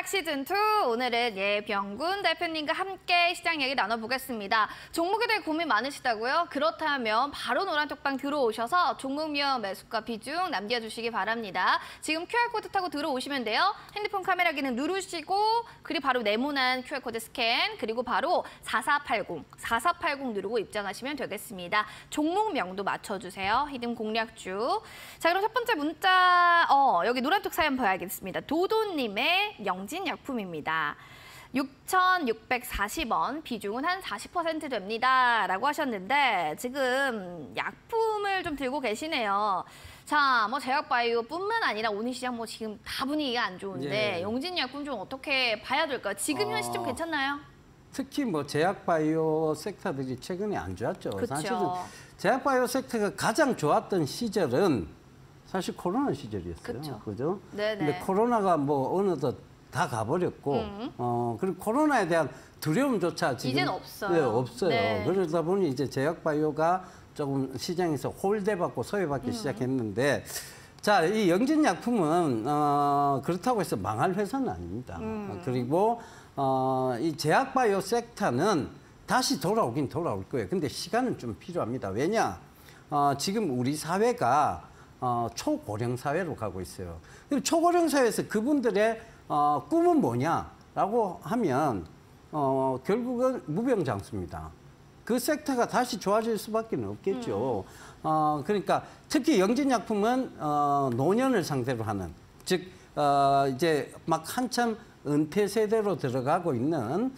푸드트랙 시즌2 오늘은 예병군 대표님과 함께 시장 얘기 나눠보겠습니다. 종목에 대해 고민 많으시다고요? 그렇다면 바로 노란톡방 들어오셔서 종목명 매수가 비중 남겨주시기 바랍니다. 지금 QR코드 타고 들어오시면 돼요. 핸드폰 카메라 기능 누르시고 그리고 바로 네모난 QR코드 스캔 그리고 바로 4480 누르고 입장하시면 되겠습니다. 종목명도 맞춰주세요. 히든 공략주. 자, 그럼 첫 번째 문자 여기 노란톡 사연 봐야겠습니다. 도도님의 영진약품입니다. 6,640원, 비중은 한 40% 됩니다. 라고 하셨는데 지금 약품을 좀 들고 계시네요. 자, 뭐 제약바이오뿐만 아니라 오늘 시장 뭐 지금 다 분위기가 안 좋은데 예. 영진약품 좀 어떻게 봐야 될까요? 지금 현 시점 괜찮나요? 특히 뭐 제약바이오 섹터들이 최근에 안 좋았죠. 그쵸. 사실은 제약바이오 섹터가 가장 좋았던 시절은 사실 코로나 시절이었어요. 그죠? 네네. 근데 코로나가 뭐 어느덧 다 가버렸고, 그리고 코로나에 대한 두려움조차 지금 이제는 없어요. 네, 없어요. 네. 그러다 보니 이제 제약바이오가 조금 시장에서 홀대받고 소외받기 시작했는데, 자, 이 영진약품은 그렇다고 해서 망할 회사는 아닙니다. 그리고 이 제약바이오 섹터는 다시 돌아오긴 돌아올 거예요. 근데 시간은 좀 필요합니다. 왜냐? 지금 우리 사회가 초고령 사회로 가고 있어요. 그리고 초고령 사회에서 그분들의 꿈은 뭐냐라고 하면 결국은 무병장수입니다. 그 섹터가 다시 좋아질 수밖에 없겠죠. 그러니까 특히 영진약품은 노년을 상대로 하는, 즉 이제 막 한참 은퇴 세대로 들어가고 있는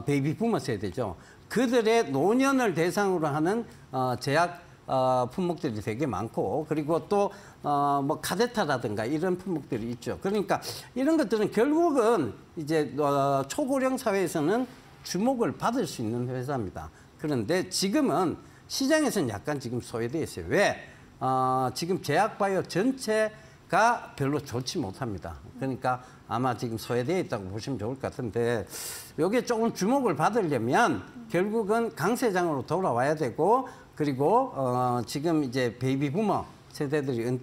베이비 부머 세대죠. 그들의 노년을 대상으로 하는 제약 품목들이 되게 많고, 그리고 또 뭐 카데타라든가 이런 품목들이 있죠. 그러니까 이런 것들은 결국은 이제 초고령 사회에서는 주목을 받을 수 있는 회사입니다. 그런데 지금은 시장에서는 약간 지금 소외되어 있어요. 왜? 지금 제약바이오 전체가 별로 좋지 못합니다. 그러니까 아마 지금 소외되어 있다고 보시면 좋을 것 같은데, 이게 조금 주목을 받으려면 결국은 강세장으로 돌아와야 되고, 그리고 지금 이제 베이비 부머 세대들이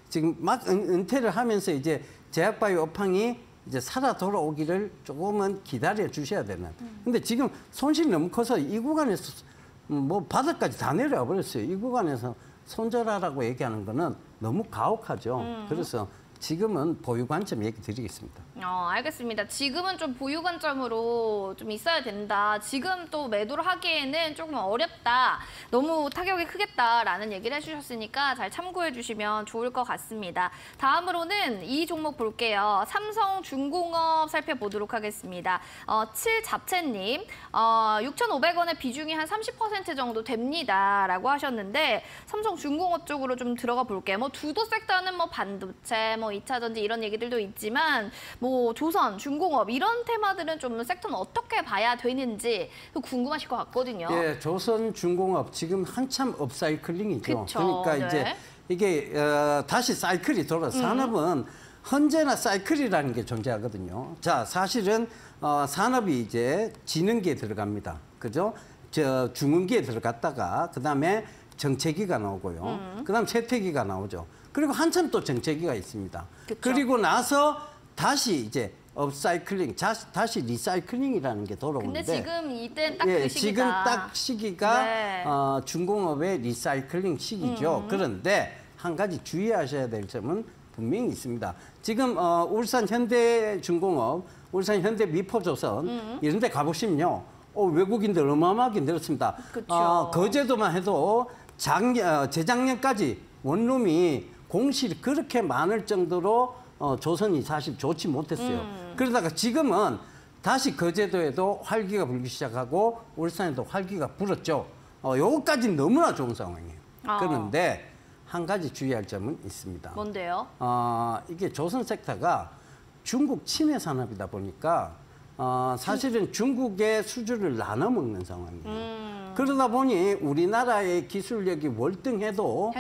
지금 막 은퇴를 하면서 이제 제약바이오 업황이 이제 살아 돌아오기를 조금은 기다려 주셔야 되는. 근데 지금 손실이 너무 커서 이 구간에서 뭐 바닥까지 다 내려와 버렸어요. 이 구간에서 손절하라고 얘기하는 거는 너무 가혹하죠. 그래서 지금은 보유 관점 얘기 드리겠습니다. 알겠습니다. 지금은 좀 보유 관점으로 좀 있어야 된다. 지금 또 매도를 하기에는 조금 어렵다. 너무 타격이 크겠다라는 얘기를 해주셨으니까 잘 참고해 주시면 좋을 것 같습니다. 다음으로는 이 종목 볼게요. 삼성중공업 살펴보도록 하겠습니다. 7잡채님, 6,500원의 비중이 한 30% 정도 됩니다라고 하셨는데, 삼성중공업 쪽으로 좀 들어가 볼게요. 뭐 두도 섹터는 뭐 반도체, 뭐 2차 전지 이런 얘기들도 있지만, 뭐 조선, 중공업 이런 테마들은 좀 섹터는 어떻게 봐야 되는지 궁금하실 것 같거든요. 예, 조선, 중공업 지금 한참 업사이클링이죠. 그쵸, 그러니까 네. 이제 이게 다시 사이클이 돌아. 산업은 언제나 사이클이라는 게 존재하거든요. 자, 사실은 산업이 이제 지능기에 들어갑니다. 그죠? 중흥기에 들어갔다가 그다음에 정체기가 나오고요. 그다음 쇠퇴기가 나오죠. 그리고 한참 또 정체기가 있습니다. 그쵸. 그리고 나서 다시 이제 업사이클링, 다시 리사이클링이라는 게 돌아오는데. 근데 지금 이때는 딱 그 시기다. 지금 딱 시기가 네. 중공업의 리사이클링 시기죠. 그런데 한 가지 주의하셔야 될 점은 분명히 있습니다. 지금 울산 현대중공업, 울산 현대미포조선 이런 데 가보시면요. 외국인들 어마어마하게 늘었습니다. 그쵸. 거제도만 해도 재작년까지 원룸이 공실이 그렇게 많을 정도로 조선이 사실 좋지 못했어요. 그러다가 지금은 다시 거제도에도 활기가 불기 시작하고 울산에도 활기가 불었죠. 요거까지는 너무나 좋은 상황이에요. 그런데 한 가지 주의할 점은 있습니다. 뭔데요? 이게 조선 섹터가 중국 침해 산업이다 보니까 사실은 중국의 수주를 나눠 먹는 상황이에요. 그러다 보니 우리나라의 기술력이 월등해도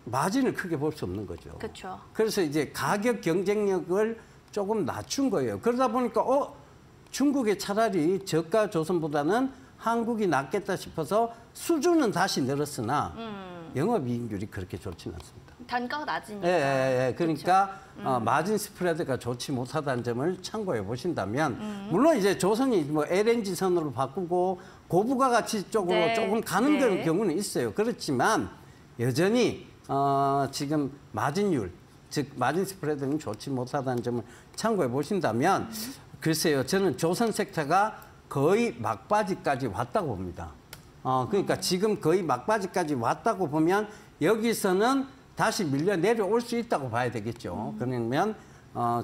마진을 크게 볼 수 없는 거죠. 그렇죠. 그래서 이제 가격 경쟁력을 조금 낮춘 거예요. 그러다 보니까 중국의 차라리 저가 조선보다는 한국이 낫겠다 싶어서 수주는 다시 늘었으나 영업이익률이 그렇게 좋지는 않습니다. 단가가 낮으니까. 예. 그러니까 마진 스프레드가 좋지 못하다는 점을 참고해 보신다면 물론 이제 조선이 뭐 LNG 선으로 바꾸고 고부가 가치 쪽으로 네. 조금 가는 네. 경우는 있어요. 그렇지만 여전히 지금 마진율, 즉 마진 스프레드는 좋지 못하다는 점을 참고해 보신다면 글쎄요, 저는 조선 섹터가 거의 막바지까지 왔다고 봅니다. 그러니까 지금 거의 막바지까지 왔다고 보면 여기서는 다시 밀려 내려올 수 있다고 봐야 되겠죠. 그러면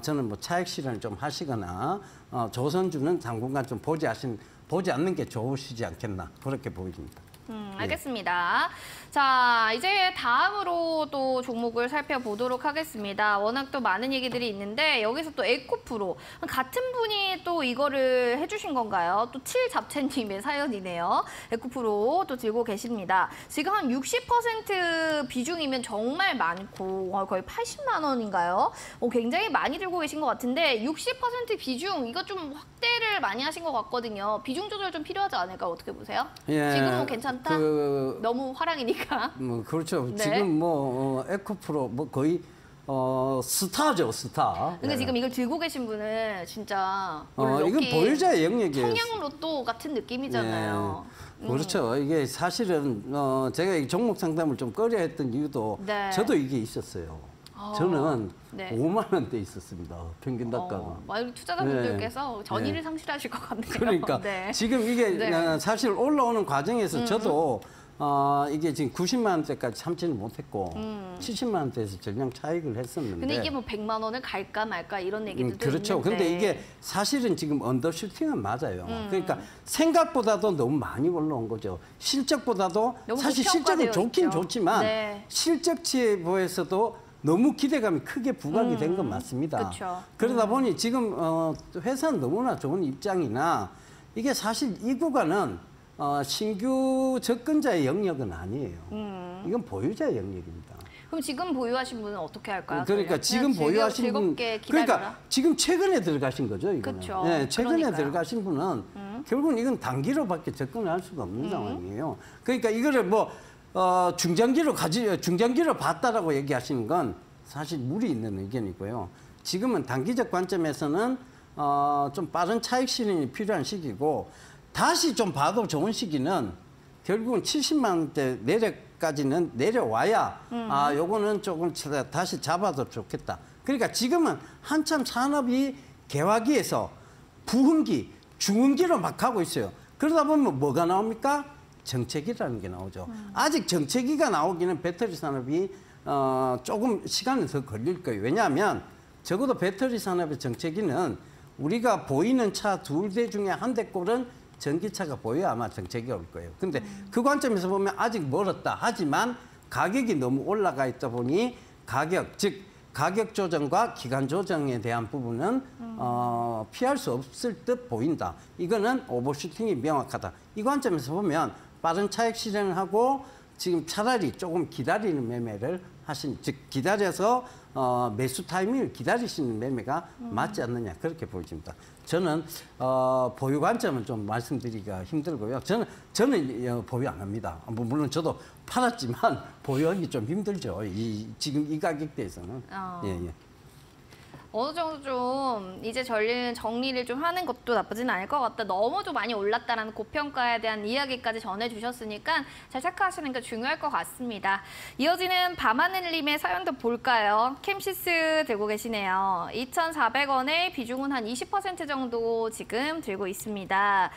저는 뭐 차익 실현을 좀 하시거나 조선주는 당분간 좀 보지 않는 게 좋으시지 않겠나 그렇게 보입니다. 알겠습니다. 자, 이제 다음으로 또 종목을 살펴보도록 하겠습니다. 워낙 또 많은 얘기들이 있는데 여기서 또 에코프로 같은 분이 또 이거를 해주신 건가요? 또 7잡채님의 사연이네요. 에코프로 또 들고 계십니다. 지금 한 60% 비중이면 정말 많고 거의 80만 원인가요? 굉장히 많이 들고 계신 것 같은데 60% 비중 이거 좀 확대를 많이 하신 것 같거든요. 비중 조절 좀 필요하지 않을까 어떻게 보세요? 예, 지금 뭐 괜찮다? 너무 화랑이니까. 그렇죠. 네. 지금 뭐 에코프로 뭐 거의 스타죠, 스타. 근데 예. 지금 이걸 들고 계신 분은 진짜 이건 보유자의 영역이에요. 청량 로또 같은 느낌이잖아요. 그렇죠. 이게 사실은 제가 이 종목 상담을 좀 꺼려했던 이유도 네. 저도 이게 있었어요. 저는 네. 5만 원대 있었습니다. 평균 단가가. 많은 투자자분들께서 전의를 네. 상실하실 것 같네요. 그러니까 네. 지금 이게 네. 사실 올라오는 과정에서 저도 이게 지금 90만 원대까지 참지는 못했고 70만 원대에서 전량 차익을 했었는데. 근데 이게 뭐 100만 원을 갈까 말까 이런 얘기도 그렇죠. 있는데. 근데 이게 사실은 지금 언더슈팅은 맞아요. 그러니까 생각보다도 너무 많이 올라온 거죠. 실적보다도 너무 사실 고평가되어 실적은 좋긴 있죠. 좋지만 네. 실적치에 비해서도 너무 기대감이 크게 부각이 된 건 맞습니다. 그쵸. 그러다 보니 지금 회사는 너무나 좋은 입장이나 이게 사실 이 구간은 신규 접근자의 영역은 아니에요. 이건 보유자의 영역입니다. 그럼 지금 보유하신 분은 어떻게 할까요? 그러니까 지금 그냥 보유하신 분, 즐겁게 기다려라? 그러니까 지금 최근에 들어가신 거죠, 이거는. 그쵸. 네, 최근에 그러니까요. 들어가신 분은 결국은 이건 단기로밖에 접근을 할 수가 없는 상황이에요. 그러니까 이거를 뭐 중장기로 봤다라고 얘기하시는 건 사실 무리 있는 의견이고요. 지금은 단기적 관점에서는 좀 빠른 차익 실현이 필요한 시기고 다시 좀 봐도 좋은 시기는 결국은 70만 원대 내려까지는 내려와야 요거는 조금 다시 잡아도 좋겠다. 그러니까 지금은 한참 산업이 개화기에서 부흥기, 중흥기로 막 가고 있어요. 그러다 보면 뭐가 나옵니까? 정체기라는 게 나오죠. 아직 정체기가 나오기는 배터리 산업이 조금 시간은 더 걸릴 거예요. 왜냐하면 적어도 배터리 산업의 정체기는 우리가 보이는 차 2대 중에 한 대 꼴은 전기차가 보여야 아마 정체기가 올 거예요. 근데 그 관점에서 보면 아직 멀었다. 하지만 가격이 너무 올라가 있다 보니 가격 조정과 기간 조정에 대한 부분은 피할 수 없을 듯 보인다. 이거는 오버슈팅이 명확하다. 이 관점에서 보면 빠른 차익 실현을 하고 지금 차라리 조금 기다리는 매매를 즉 기다려서 매수 타이밍을 기다리시는 매매가 맞지 않느냐 그렇게 보여집니다. 저는 보유 관점은 좀 말씀드리기가 힘들고요. 저는 보유 안 합니다. 물론 저도 팔았지만 보유하기 좀 힘들죠. 지금 이 가격대에서는. 예. 어느 정도 좀 이제 정리를 좀 하는 것도 나쁘진 않을 것 같다. 너무 좀 많이 올랐다라는 고평가에 대한 이야기까지 전해주셨으니까 잘 체크하시는 게 중요할 것 같습니다. 이어지는 밤하늘님의 사연도 볼까요? 캠시스 들고 계시네요. 2,400원에 비중은 한 20% 정도 지금 들고 있습니다.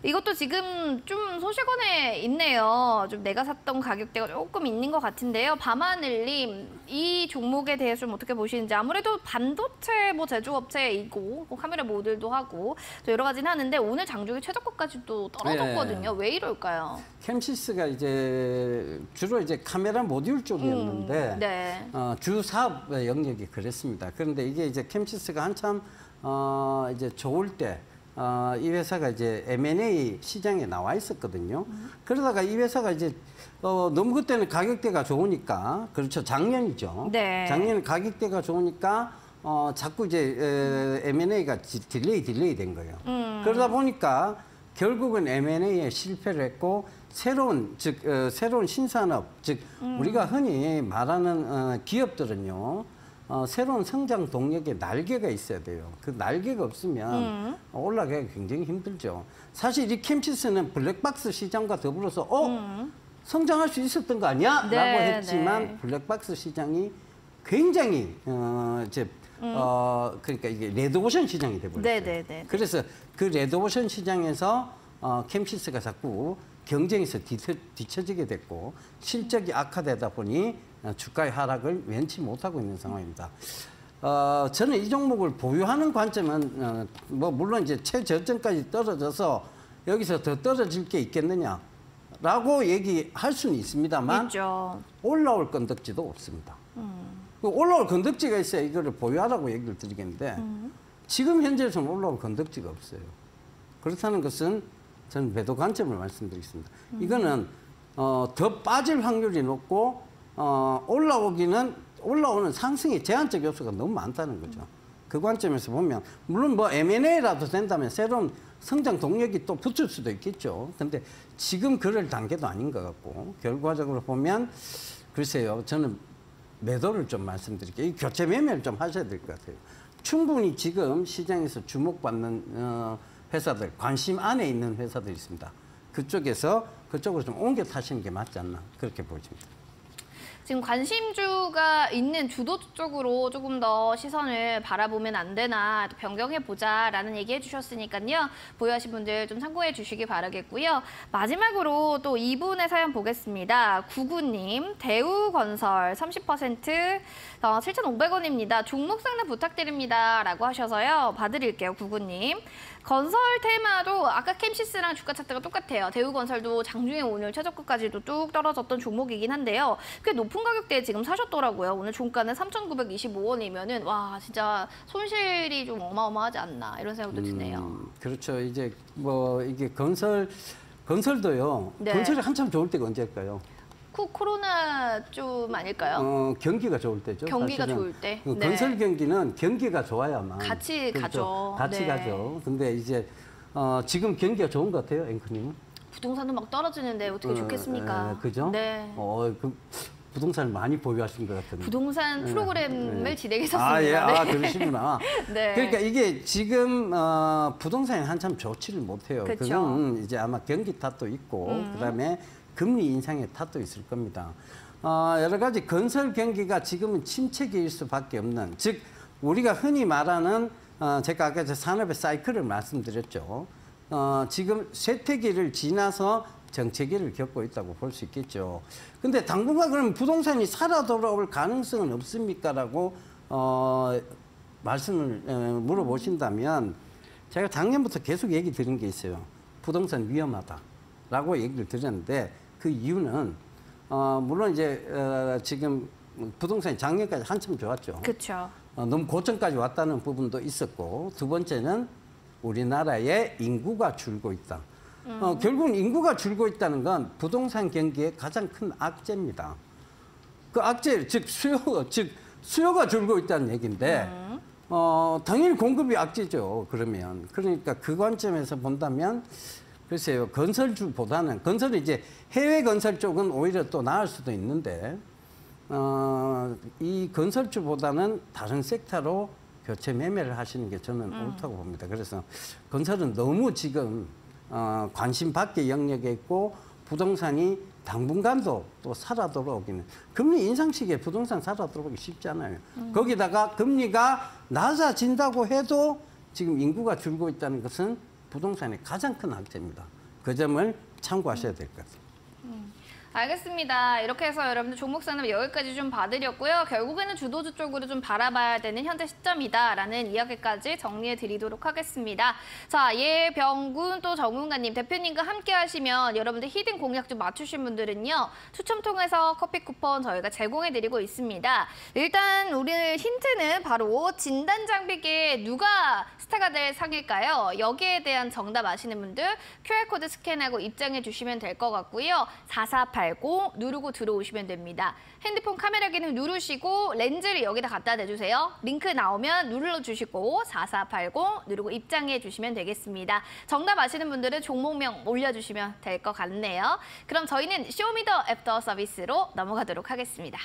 이것도 지금 좀 소실권에 있네요. 좀 내가 샀던 가격대가 조금 있는 것 같은데요. 밤하늘님, 이 종목에 대해서 좀 어떻게 보시는지. 아무래도 반도체 제조업체이고 카메라 모듈도 하고 또 여러 가지는 하는데 오늘 장중에 최저가까지 또 떨어졌거든요. 왜 이럴까요? 캠시스가 이제 주로 이제 카메라 모듈 쪽이었는데 네. 주 사업의 영역이 그랬습니다. 그런데 이게 이제 캠시스가 한참 이제 좋을 때 이 회사가 이제 M&A 시장에 나와 있었거든요. 그러다가 이 회사가 이제 너무 그때는 가격대가 좋으니까 그렇죠. 작년이죠. 네. 작년 가격대가 좋으니까 자꾸 이제 M&A가 딜레이 된 거예요. 그러다 보니까 결국은 M&A에 실패를 했고 새로운 새로운 신산업 즉 우리가 흔히 말하는 기업들은요. 새로운 성장 동력에 날개가 있어야 돼요. 그 날개가 없으면 올라가기 굉장히 힘들죠. 사실 이 캠시스는 블랙박스 시장과 더불어서 성장할 수 있었던 거 아니야? 네, 라고 했지만 네. 블랙박스 시장이 굉장히 그러니까 이게 레드오션 시장이 돼버렸어요. 네, 네, 네. 그래서 그 레드오션 시장에서 캠시스가 자꾸 경쟁에서 뒤처지게 됐고 실적이 악화되다 보니 주가의 하락을 면치 못하고 있는 상황입니다. 저는 이 종목을 보유하는 관점은 뭐 물론 이제 최저점까지 떨어져서 여기서 더 떨어질 게 있겠느냐라고 얘기할 수는 있습니다만 있죠. 올라올 건덕지도 없습니다. 그 올라올 건덕지가 있어야 이거를 보유하라고 얘기를 드리겠는데 지금 현재에서는 올라올 건덕지가 없어요. 그렇다는 것은 저는 매도 관점을 말씀드리겠습니다. 이거는 더 빠질 확률이 높고 올라오는 상승의 제한적 요소가 너무 많다는 거죠. 그 관점에서 보면 물론 뭐 M&A라도 된다면 새로운 성장 동력이 또 붙을 수도 있겠죠. 근데 지금 그럴 단계도 아닌 것 같고 결과적으로 보면 글쎄요. 저는 매도를 좀 말씀드릴게요. 이 교체 매매를 좀 하셔야 될 것 같아요. 충분히 지금 시장에서 주목받는 회사들, 관심 안에 있는 회사들이 있습니다. 그쪽으로 좀 옮겨 타시는 게 맞지 않나 그렇게 보여집니다. 지금 관심주가 있는 주도주 쪽으로 조금 더 시선을 바라보면 안 되나 또 변경해보자라는 얘기 해주셨으니까요. 보유하신 분들 좀 참고해 주시기 바라겠고요. 마지막으로 또 이분의 사연 보겠습니다. 구구님, 대우건설 30% 7,500원입니다. 종목 상담 부탁드립니다. 라고 하셔서요. 봐드릴게요, 구구님. 건설 테마도 아까 캠시스랑 주가 차트가 똑같아요. 대우건설도 장중에 오늘 최저가까지도 뚝 떨어졌던 종목이긴 한데요. 꽤 높은 가격대에 지금 사셨더라고요. 오늘 종가는 3,925원이면은 와 진짜 손실이 좀 어마어마하지 않나 이런 생각도 드네요. 그렇죠. 이제 뭐 이게 건설도요. 네. 건설이 한참 좋을 때가 언제일까요? 코로나 좀 아닐까요? 경기가 좋을 때죠. 경기가 사실은. 좋을 때. 그 네. 건설 경기는 경기가 좋아야만 같이 그렇죠. 가죠. 같이 네. 가죠. 근데 이제 지금 경기가 좋은 것 같아요, 앵커님은. 부동산도 막 떨어지는데 어떻게 좋겠습니까? 그죠? 네. 그 부동산을 많이 보유하신 것 같은데. 부동산 프로그램을 네. 진행했었습니다. 예, 네. 그러시구나. 네. 그러니까 이게 지금 부동산이 한참 좋지를 못해요. 그쵸. 그건 이제 아마 경기 탓도 있고 그다음에 금리 인상의 탓도 있을 겁니다. 여러 가지 건설 경기가 지금은 침체기일 수밖에 없는, 즉 우리가 흔히 말하는 제가 아까 산업의 사이클을 말씀드렸죠. 지금 쇠퇴기를 지나서 정체기를 겪고 있다고 볼 수 있겠죠. 근데 당분간 그럼 부동산이 살아 돌아올 가능성은 없습니까?라고 말씀을 물어보신다면 제가 작년부터 계속 얘기 드린 게 있어요. 부동산 위험하다라고 얘기를 드렸는데 그 이유는 물론 이제 지금 부동산이 작년까지 한참 좋았죠. 그렇죠. 너무 고점까지 왔다는 부분도 있었고, 두 번째는 우리나라의 인구가 줄고 있다. 결국은 인구가 줄고 있다는 건 부동산 경기의 가장 큰 악재입니다. 그 악재, 즉 수요가 줄고 있다는 얘기인데, 당연히 공급이 악재죠. 그러니까 그 관점에서 본다면, 글쎄요, 건설이 이제 해외 건설 쪽은 오히려 또 나을 수도 있는데, 이 건설주보다는 다른 섹터로 교체 매매를 하시는 게 저는 옳다고 봅니다. 그래서 건설은 너무 지금 관심 밖의 영역에 있고, 부동산이 당분간도 또 살아 돌아오기는, 금리 인상 시기에 부동산 살아 돌아오기 쉽지 않아요. 거기다가 금리가 낮아진다고 해도 지금 인구가 줄고 있다는 것은 부동산의 가장 큰 악재입니다. 그 점을 참고하셔야 될 것 같아요. 알겠습니다. 이렇게 해서 여러분들 종목 상담 여기까지 좀 봐드렸고요. 결국에는 주도주 쪽으로 좀 바라봐야 되는 현재 시점이다라는 이야기까지 정리해드리도록 하겠습니다. 자, 예병군 또 정훈가님 대표님과 함께 하시면 여러분들 히든 공략 좀 맞추신 분들은요. 추첨 통해서 커피 쿠폰 저희가 제공해드리고 있습니다. 일단 우리 힌트는 바로 진단 장비계 누가 스타가 될 상일까요? 여기에 대한 정답 아시는 분들 QR코드 스캔하고 입장해 주시면 될 것 같고요. 4488 4480 누르고 들어오시면 됩니다. 핸드폰 카메라 기능 누르시고 렌즈를 여기다 갖다 대주세요. 링크 나오면 눌러주시고 4480 누르고 입장해 주시면 되겠습니다. 정답 아시는 분들은 종목명 올려주시면 될 것 같네요. 그럼 저희는 쇼미더 애프터 서비스로 넘어가도록 하겠습니다.